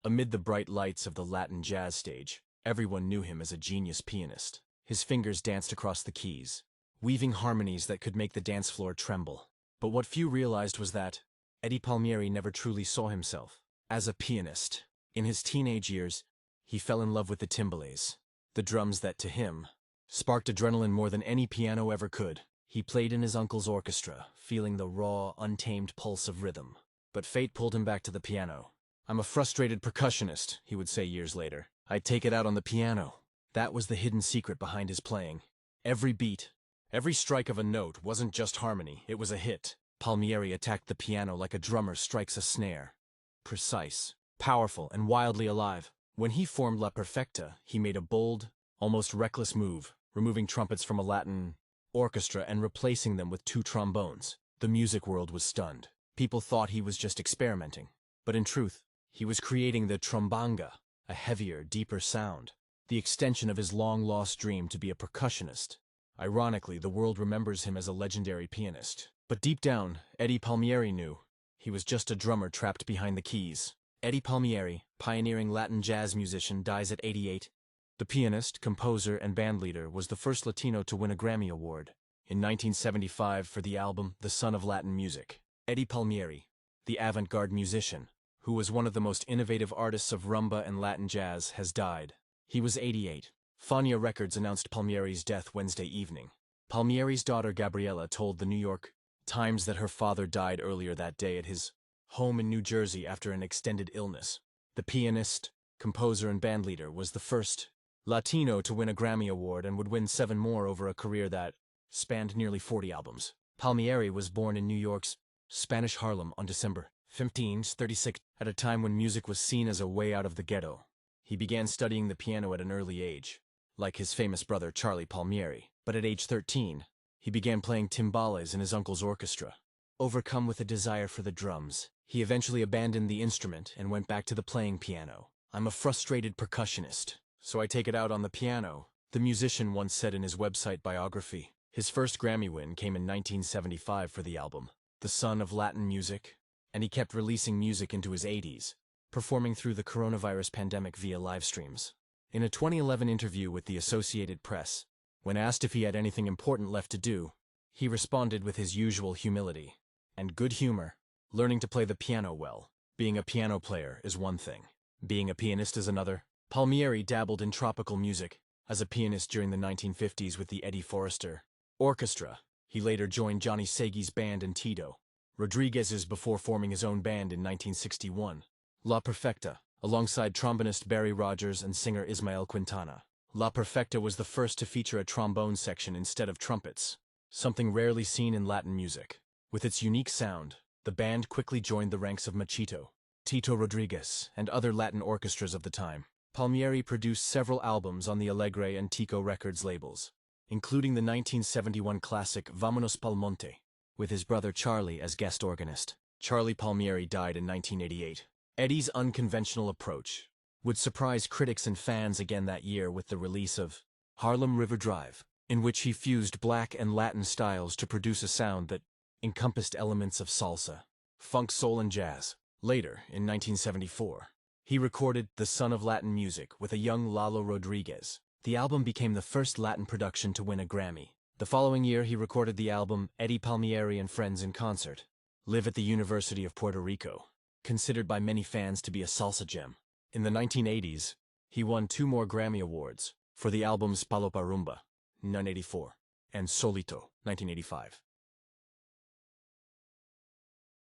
Amid the bright lights of the Latin jazz stage, everyone knew him as a genius pianist. His fingers danced across the keys, weaving harmonies that could make the dance floor tremble. But what few realized was that Eddie Palmieri never truly saw himself as a pianist. In his teenage years, he fell in love with the timbales, the drums that, to him, sparked adrenaline more than any piano ever could. He played in his uncle's orchestra, feeling the raw, untamed pulse of rhythm. But fate pulled him back to the piano. "I'm a frustrated percussionist," he would say years later. "I take it out on the piano." That was the hidden secret behind his playing. Every beat, every strike of a note wasn't just harmony, it was a hit. Palmieri attacked the piano like a drummer strikes a snare. Precise, powerful, and wildly alive. When he formed La Perfecta, he made a bold, almost reckless move, removing trumpets from a Latin orchestra and replacing them with two trombones. The music world was stunned. People thought he was just experimenting. But in truth, he was creating the trombanga, a heavier, deeper sound, the extension of his long-lost dream to be a percussionist. Ironically, the world remembers him as a legendary pianist. But deep down, Eddie Palmieri knew he was just a drummer trapped behind the keys. Eddie Palmieri, pioneering Latin jazz musician, dies at 88. The pianist, composer, and bandleader was the first Latino to win a Grammy Award in 1975 for the album The Son of Latin Music. Eddie Palmieri, the avant-garde musician, who was one of the most innovative artists of rumba and Latin jazz, has died. He was 88. Fania Records announced Palmieri's death Wednesday evening. Palmieri's daughter Gabriella told the New York Times that her father died earlier that day at his home in New Jersey after an extended illness. The pianist, composer, and bandleader was the first Latino to win a Grammy Award and would win 7 more over a career that spanned nearly 40 albums. Palmieri was born in New York's Spanish Harlem on December 15, 1936, at a time when music was seen as a way out of the ghetto. He began studying the piano at an early age, like his famous brother Charlie Palmieri. But at age 13, he began playing timbales in his uncle's orchestra. Overcome with a desire for the drums, he eventually abandoned the instrument and went back to the playing piano. "I'm a frustrated percussionist, so I take it out on the piano," the musician once said in his website biography. His first Grammy win came in 1975 for the album The Son of Latin Music, and he kept releasing music into his 80s, performing through the coronavirus pandemic via live streams. In a 2011 interview with the Associated Press, when asked if he had anything important left to do, he responded with his usual humility and good humor. "Learning to play the piano well. Being a piano player is one thing. Being a pianist is another." Palmieri dabbled in tropical music as a pianist during the 1950s with the Eddie Forrester Orchestra. He later joined Johnny Segi's band and Tito Rodriguez's before forming his own band in 1961, La Perfecta, alongside trombonist Barry Rogers and singer Ismael Quintana. La Perfecta was the first to feature a trombone section instead of trumpets, something rarely seen in Latin music. With its unique sound, the band quickly joined the ranks of Machito, Tito Rodriguez, and other Latin orchestras of the time. Palmieri produced several albums on the Alegre and Tico Records labels, including the 1971 classic Vámonos pa'l Monte, with his brother Charlie as guest organist. Charlie Palmieri died in 1988. Eddie's unconventional approach would surprise critics and fans again that year with the release of Harlem River Drive, in which he fused black and Latin styles to produce a sound that encompassed elements of salsa, funk, soul, and jazz. Later, in 1974, he recorded The Son of Latin Music with a young Lalo Rodriguez. The album became the first Latin production to win a Grammy. The following year, he recorded the album Eddie Palmieri and Friends in Concert, live at the University of Puerto Rico, considered by many fans to be a salsa gem. In the 1980s, he won 2 more Grammy Awards for the albums Palo Pa' Rumba, 1984, and Solito, 1985.